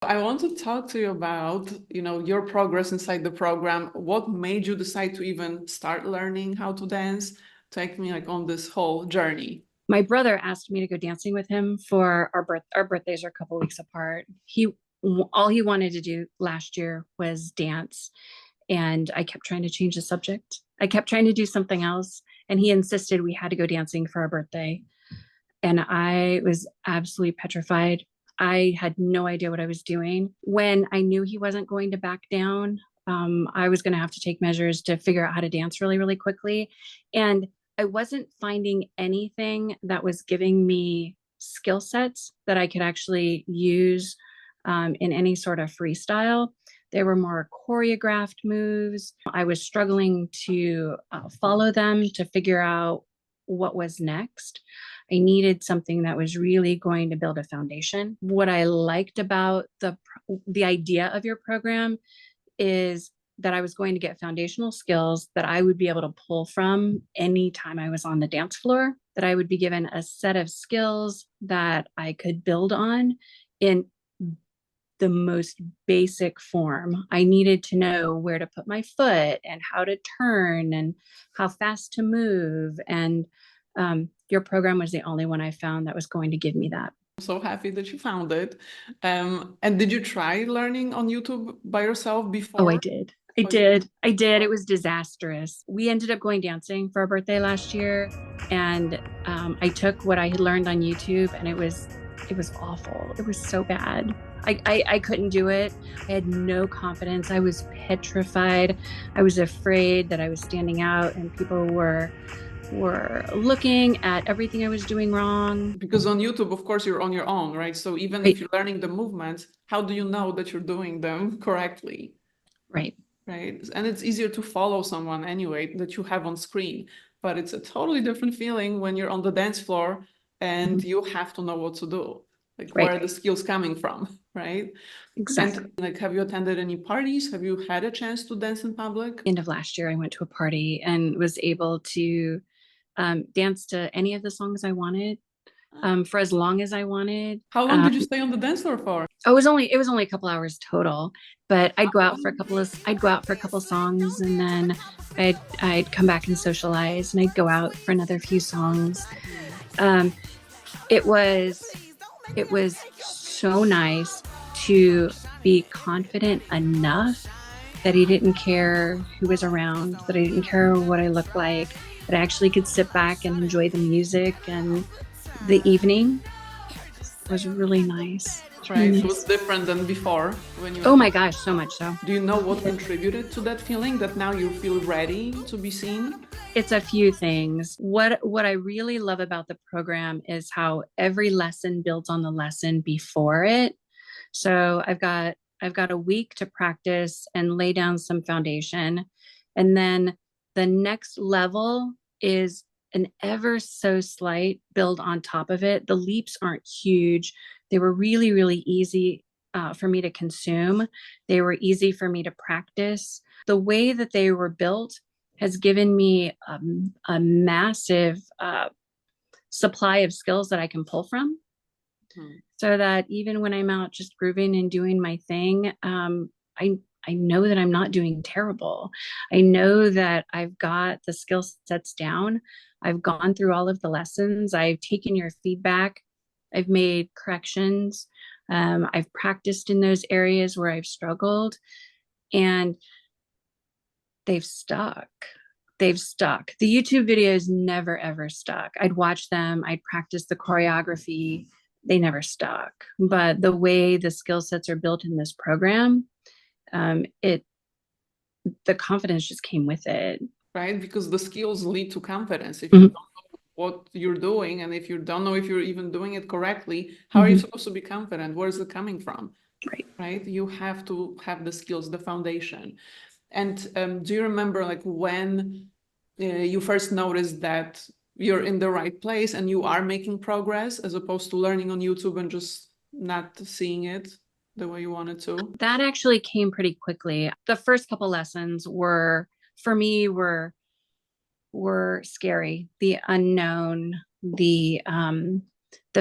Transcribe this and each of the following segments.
I want to talk to you about, your progress inside the program. What made you decide to even start learning how to dance? Take me like on this whole journey. My brother asked me to go dancing with him for our birthdays are a couple weeks apart. All he wanted to do last year was dance, and I kept trying to change the subject. I kept trying to do something else, and he insisted we had to go dancing for our birthday. And I was absolutely petrified. I had no idea what I was doing. When I knew he wasn't going to back down, I was going to have to take measures to figure out how to dance really, really quickly. And I wasn't finding anything that was giving me skill sets that I could actually use in any sort of freestyle. They were more choreographed moves. I was struggling to follow them to figure out what was next. I needed something that was really going to build a foundation. What I liked about the idea of your program is that I was going to get foundational skills that I would be able to pull from anytime I was on the dance floor, that I would be given a set of skills that I could build on in the most basic form. I needed to know where to put my foot and how to turn and how fast to move. And your program was the only one I found that was going to give me that. I'm so happy that you found it. And did you try learning on YouTube by yourself Oh, I before? did. I did. I did. It was disastrous. We ended up going dancing for our birthday last year, and I took what I had learned on YouTube, and it was awful. It was so bad. I couldn't do it. I had no confidence. I was petrified. I was afraid that I was standing out, and people were looking at everything I was doing wrong. Because on YouTube, of course, you're on your own, right? So even if Right. you're learning the movements, how do you know that you're doing them correctly? Right. Right? And it's easier to follow someone anyway that you have on screen, but it's a totally different feeling when you're on the dance floor and Mhm. you have to know what to do. Like, where Right. are the skills coming from, right? Exactly. And like, have you attended any parties? Have you had a chance to dance in public? End of last year, I went to a party and was able to dance to any of the songs I wanted for as long as I wanted. How long did you stay on the dance floor for? It was only a couple hours total, but I'd go out for a couple songs, and then I'd come back and socialize, and I'd go out for another few songs. Um, it was it was so nice to be confident enough that he didn't care who was around, that I didn't care what I looked like, that I actually could sit back and enjoy the music, and the evening was really nice. It's really Right, so nice. it's different than before when you. Oh my gosh, so much so. Do you know what contributed to that feeling that now you feel ready to be seen? It's a few things. What I really love about the program is how every lesson builds on the lesson before it. So I've got a week to practice and lay down some foundation. And then the next level is an ever so slight build on top of it. The leaps aren't huge. They were really, really easy for me to consume. They were easy for me to practice. The way that they were built has given me a massive supply of skills that I can pull from, so that even when I'm out just grooving and doing my thing, I I know that I'm not doing terrible. I know that I've got the skill sets down. I've gone through all of the lessons. I've taken your feedback. I've made corrections. I've practiced in those areas where I've struggled, and they've stuck. They've stuck. The YouTube videos never ever stuck. I'd watch them, I'd practice the choreography. They never stuck. But the way the skill sets are built in this program, it the confidence just came with it. Right? Because the skills lead to confidence. If you Mhm. don't know what you're doing and if you don't know if you're even doing it correctly, how are you Mhm. supposed to be confident? Where is it coming from? Right. Right? You have to have the skills, the foundation. And do you remember like when you first noticed that you're in the right place and you are making progress as opposed to learning on YouTube and just not seeing it the way you wanted to? That actually came pretty quickly. The first couple lessons were, for me, were scary. The unknown, the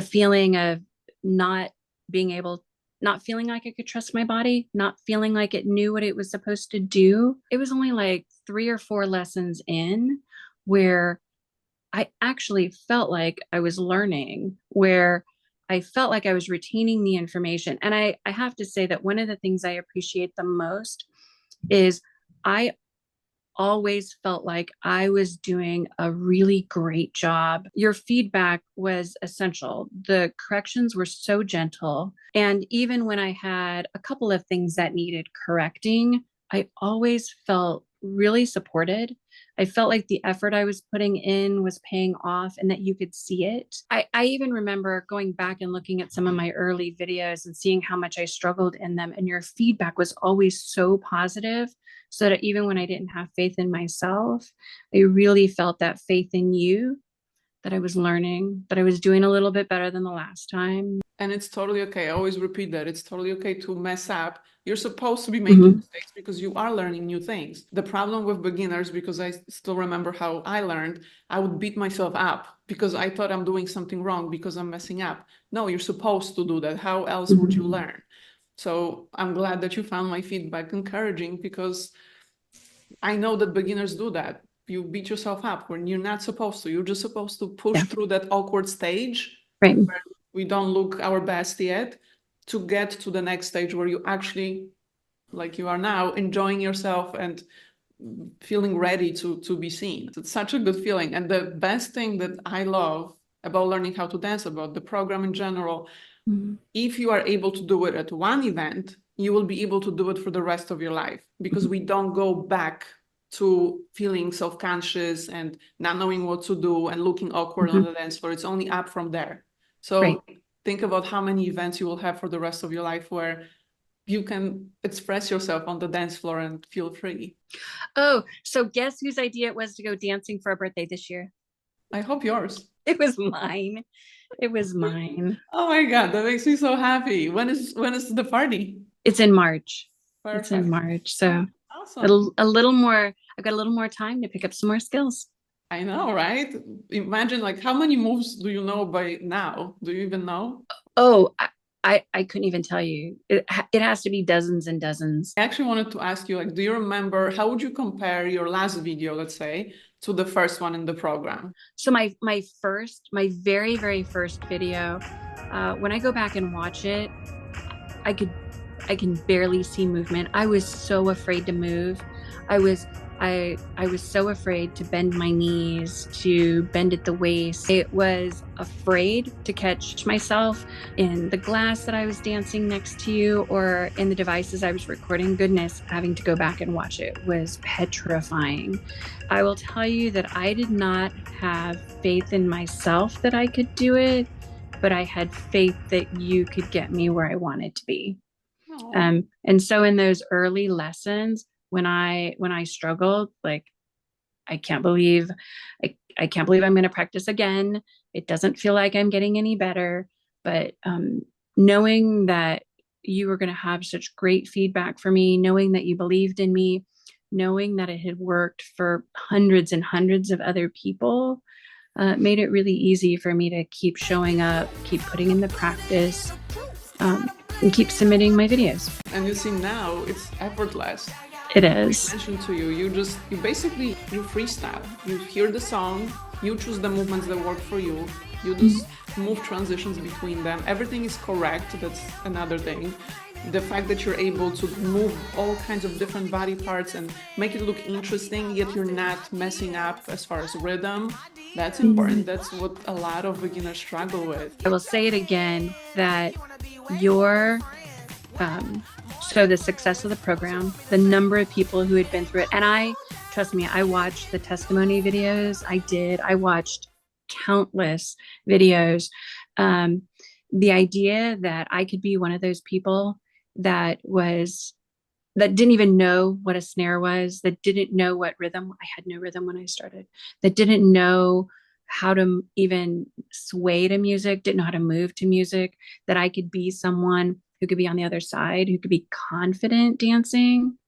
feeling of not being able not feeling like I could trust my body, not feeling like it knew what it was supposed to do. It was only like 3 or 4 lessons in where I actually felt like I was learning, where I felt like I was retaining the information. And I have to say that one of the things I appreciate the most is I always felt like I was doing a really great job. Your feedback was essential. The corrections were so gentle. And even when I had a couple of things that needed correcting, I always felt really supported. I felt like the effort I was putting in was paying off and that you could see it. I even remember going back and looking at some of my early videos and seeing how much I struggled in them. And your feedback was always so positive, so that even when I didn't have faith in myself, I really felt that faith in you, that I was learning, that I was doing a little bit better than the last time. And it's totally okay. I always repeat that. It's totally okay to mess up. You're supposed to be making mistakes because you are learning new things. The problem with beginners, because I still remember how I learned, I would beat myself up because I thought I'm doing something wrong because I'm messing up. No, you're supposed to do that. How else would you learn? So I'm glad that you found my feedback encouraging, because I know that beginners do that. You beat yourself up when you're not supposed to. You're just supposed to push through that awkward stage Right. where we don't look our best yet, to get to the next stage where you actually, like you are now, enjoying yourself and feeling ready to be seen. It's such a good feeling. And the best thing that I love about learning how to dance, about the program in general, if you are able to do it at one event, you will be able to do it for the rest of your life, because we don't go back to feeling self-conscious and not knowing what to do and looking awkward on the dance floor. It's only up from there. So think about how many events you will have for the rest of your life where you can express yourself on the dance floor and feel free. Oh, so guess whose idea it was to go dancing for a birthday this year? I hope yours. It was mine. It was mine. Oh my God, that makes me so happy. When is the party? It's in March. Perfect. It's in March. So awesome. a little more, I've got a little more time to pick up some more skills. I know, right? Imagine, like, how many moves do you know by now? Do you even know? Oh, I couldn't even tell you. It has to be dozens and dozens. I actually wanted to ask you, like, do you remember, how would you compare your last video, let's say, to the first one in the program? So my very, very first video, when I go back and watch it, I can barely see movement. I was so afraid to move. I was so afraid to bend my knees, to bend at the waist. I was afraid to catch myself in the glass that I was dancing next to you, or in the devices I was recording. Goodness, having to go back and watch it was petrifying. I will tell you that I did not have faith in myself that I could do it, but I had faith that you could get me where I wanted to be. And so in those early lessons, when I struggled, like, I can't believe I'm going to practice again. It doesn't feel like I'm getting any better. But knowing that you were going to have such great feedback for me, knowing that you believed in me, knowing that it had worked for hundreds and hundreds of other people, made it really easy for me to keep showing up, keep putting in the practice, and keep submitting my videos. And you see, now it's effortless. It is. I mentioned to you, you basically freestyle. You hear the song, you choose the movements that work for you, you just move transitions between them. Everything is correct. That's another thing. The fact that you're able to move all kinds of different body parts and make it look interesting, yet you're not messing up as far as rhythm, that's important. That's what a lot of beginners struggle with. I will say it again, that so the success of the program, the number of people who had been through it, and trust me, I watched the testimony videos. I watched countless videos. The idea that I could be one of those people that didn't even know what a snare was, that didn't know what rhythm, I had no rhythm when I started, that didn't know how to even sway to music, didn't know how to move to music, that I could be someone who could be on the other side, who could be confident dancing.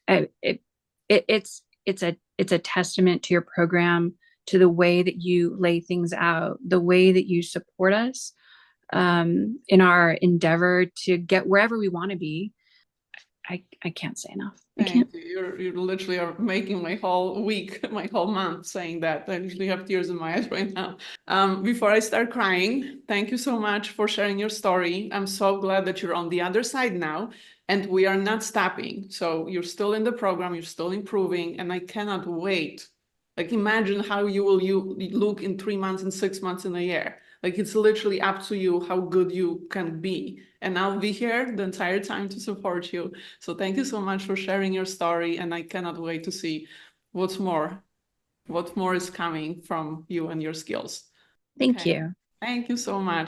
It's a testament to your program, to the way that you lay things out, the way that you support us. in our endeavor to get wherever we want to be. I can't say enough. I can't. Thank you. You literally are making my whole week, my whole month saying that. I literally have tears in my eyes right now. Before I start crying, thank you so much for sharing your story. I'm so glad that you're on the other side now and we are not stopping. So you're still in the program, you're still improving, and I cannot wait. Like imagine how you look in 3 months and 6 months in a year. Like it's literally up to you how good you can be. And I'll be here the entire time to support you. So thank you so much for sharing your story. And I cannot wait to see what more is coming from you and your skills. Thank Okay. you. Thank you so much.